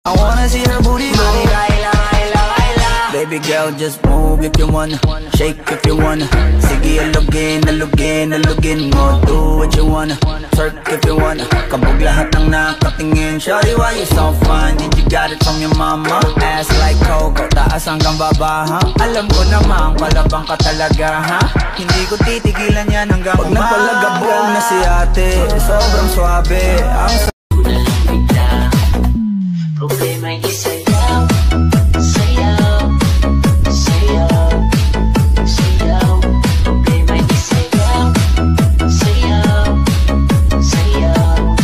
I wanna see her booty go. Baby girl, just move if you wanna. Shake if you wanna. Sige, alugin, alugin, alugin mo. Do what you wanna. Twerk if you wanna. Kabog lahat ng nakatingin. Shawty, why you so fine? Did you got it from your mama? Ass like Coco, taas hanggang baba, ha? Alam ko naman, palabang ka talaga, ha? Hindi ko titigilan yan hanggang pag napalagabog na si ate. Sobrang swabe, ang problema ay sayaw, sayaw, sayaw, sayaw. Problema ay sayaw, sayaw, sayaw,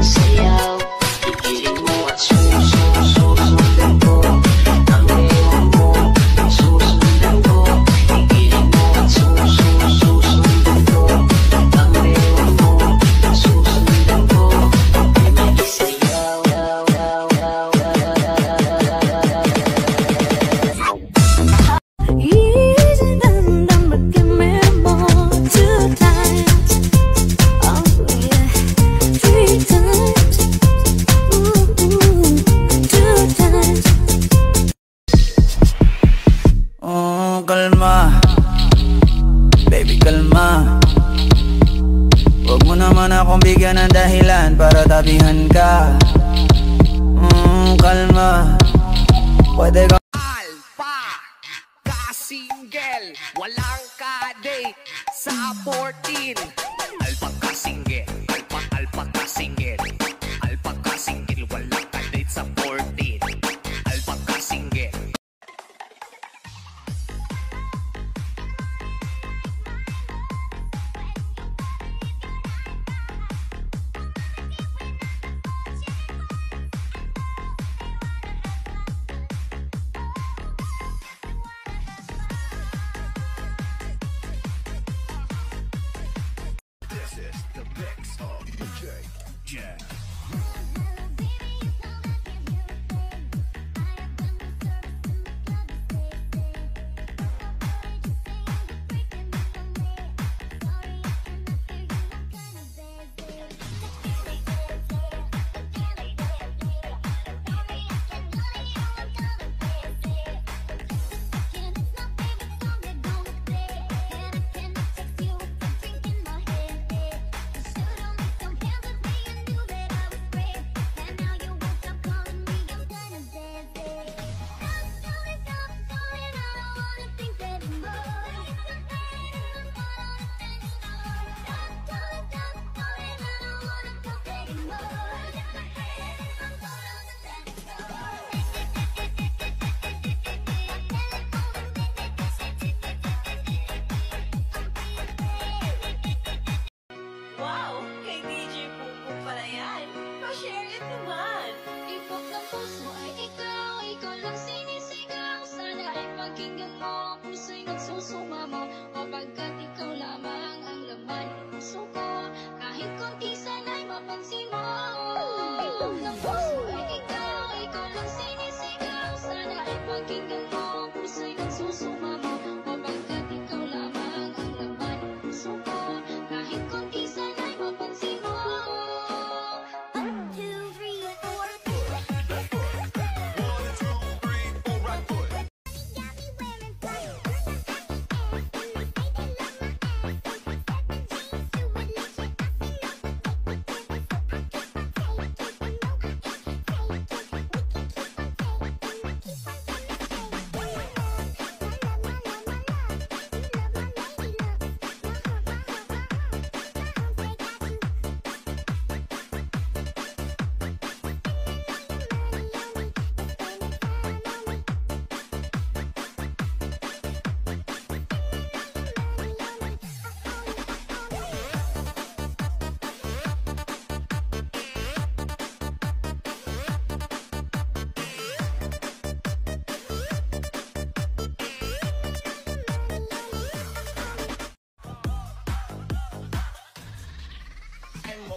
sayaw. Ikilig mo at susundan ko ang ewan mo, susundan ko. Ikilig mo at susundan ko ang ewan mo, susundan ko. Problema ay sayaw. Kalma, baby kalma. Huwag mo naman akong bigyan ng dahilan para tabihan ka. Kalma, pwede ka Alpha, ka-single, walang ka-date sa 14. Alpha ka-single, alpha ka-single, alpha ka-single, walang ka-date sa 14. Alpha ka-single.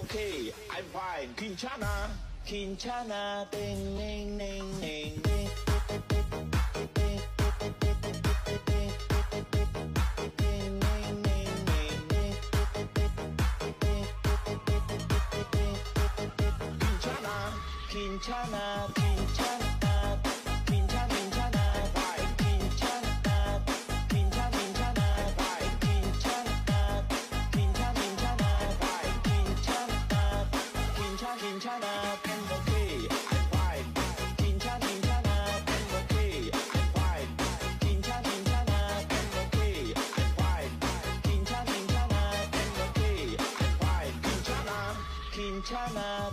Okay, I'm fine. Kinchana, Kinchana, ding, ding, ding, ding, ding. Kinchana, Kinchana, Kinchana. 괜찮아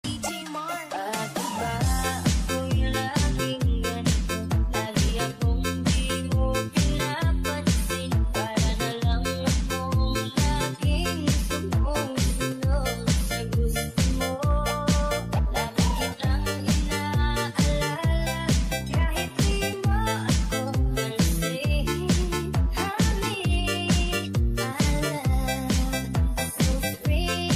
DJ Mar. At ba ako'y laging ganito? Lagi akong di mo pinapansin. Para na lang akong laging sumusunod sa gusto mo. Lagi kitang inaalala kahit di mo ako pansin. Honey, my love, so free.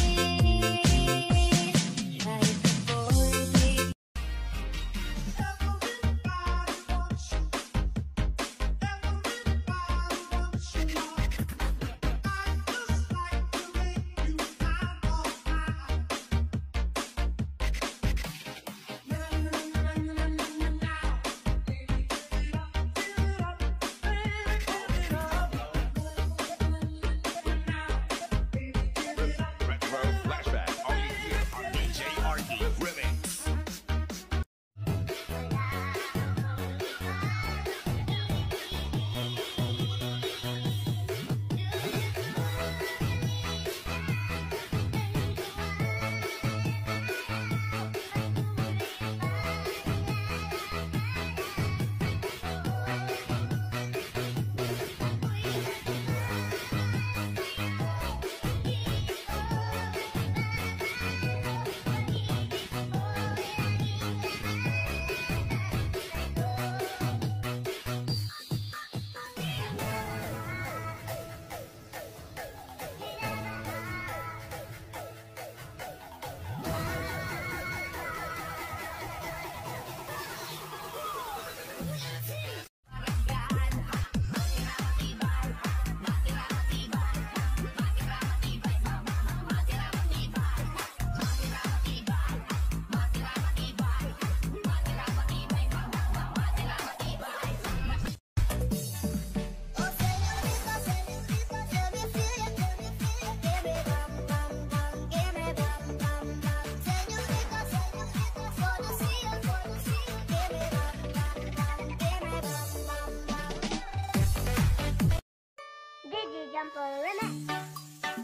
Kahit ako'y di Retro flashback. All you hear are DJ Arky remix.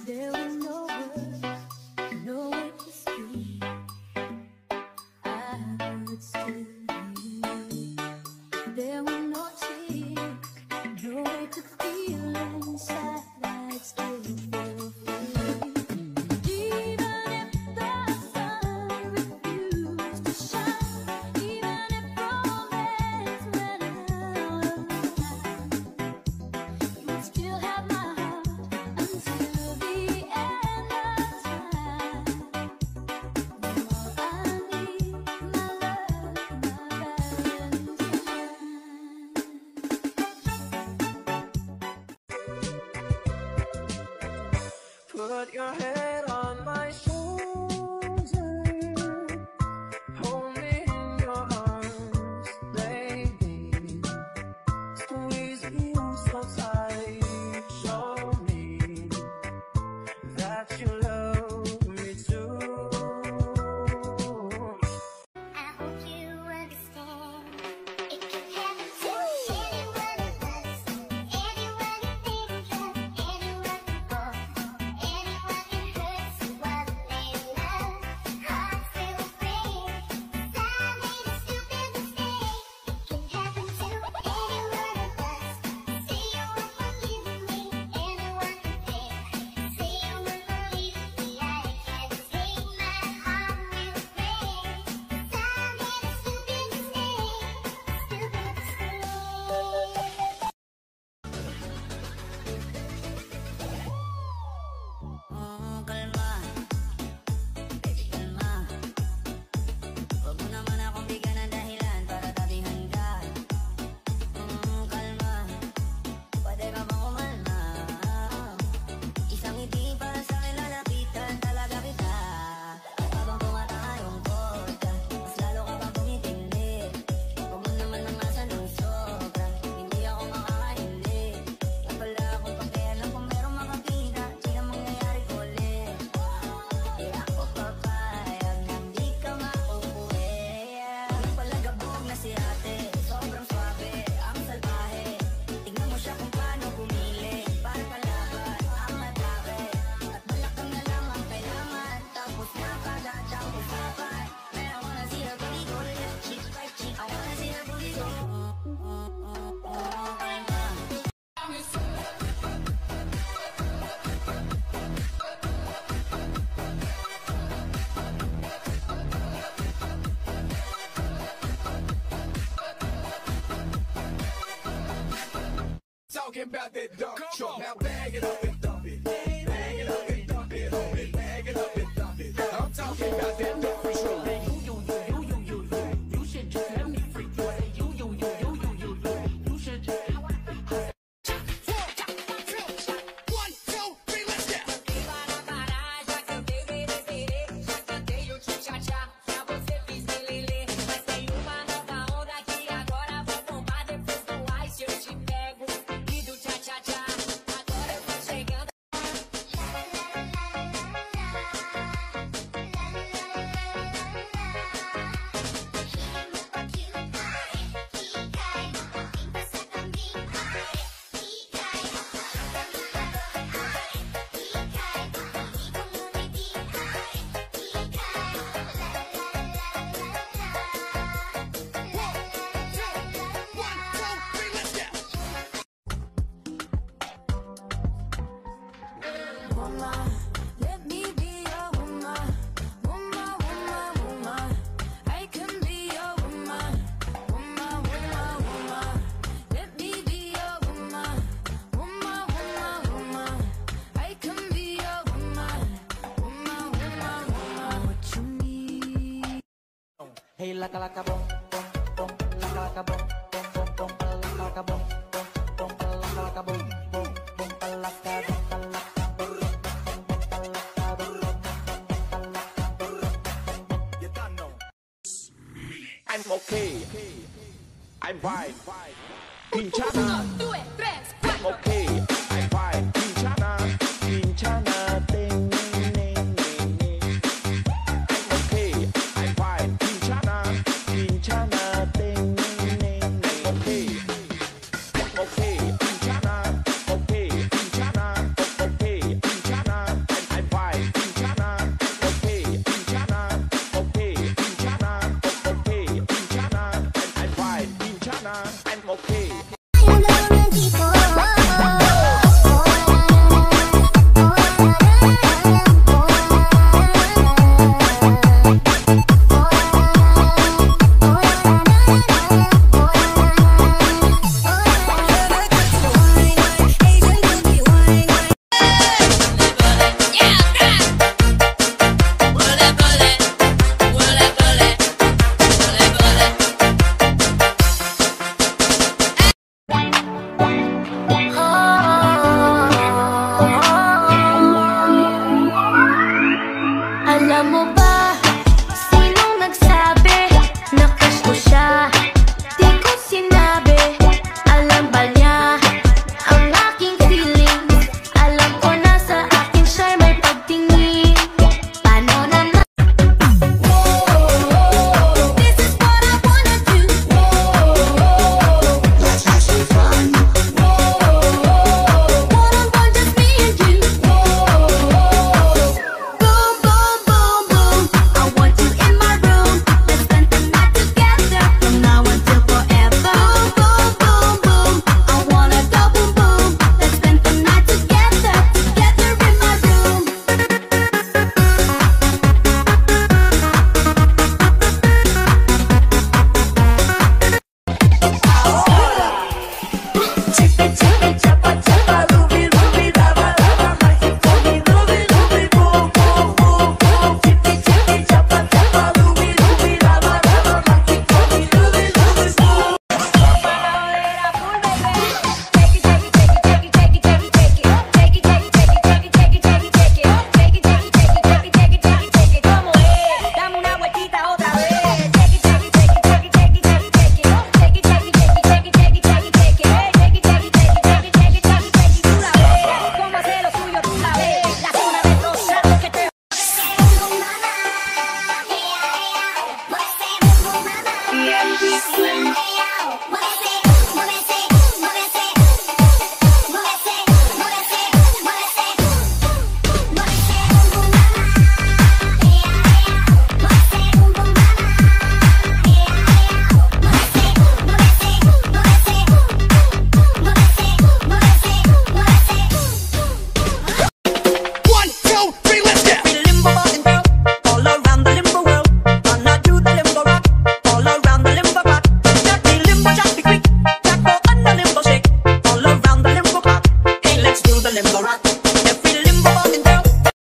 There was no word, no way to speak. I would still be. There were no tears, no way to feel inside. I'd still feel free. Even if the sun refused to shine, even if romance ran out of time, you would still have my heart until the end of time. All I need, my love, my Valentine. Put your head on my shoulder, hold me in your arms, baby. Squeeze me so tight, show me that you love me too. I hope you understand. It can happen to any one of us. Anyone you think of, anyone you want, anyone you talking about that dump truck. Now bag it up and dump it. Bag it up and dump it, homie. Bag it up and dump it. I'm talking about that dump truck. You should just let me freak you. Say you should just. Let me be your woman, woman, woman, woman. I can be your woman, woman, woman, woman. Let me be your woman, woman, woman, woman. I can be your woman, woman, woman, woman. What you need? Hey, laka laka bong bong bong, laka laka bong bong bong bong, laka laka bong bong bong, laka laka bong bong bong, laka laka bong. I'm okay. I'm fine. Quinchana. 1, 2, 3, I'm okay. I'm fine. Quinchana. Quinchana. Ding, ding, ding, ding, ding. I'm okay. I'm fine. Quinchana. Quinchana. Ding, ding, ding, ding. Okay. I'm okay. Quinchana. Okay. Quinchana. Okay. Quinchana. I'm fine. Quinchana. Okay. Quinchana. Okay. Quinchana. Okay. Quinchana. I'm fine. Quinchana. I'm okay. Alam mo ba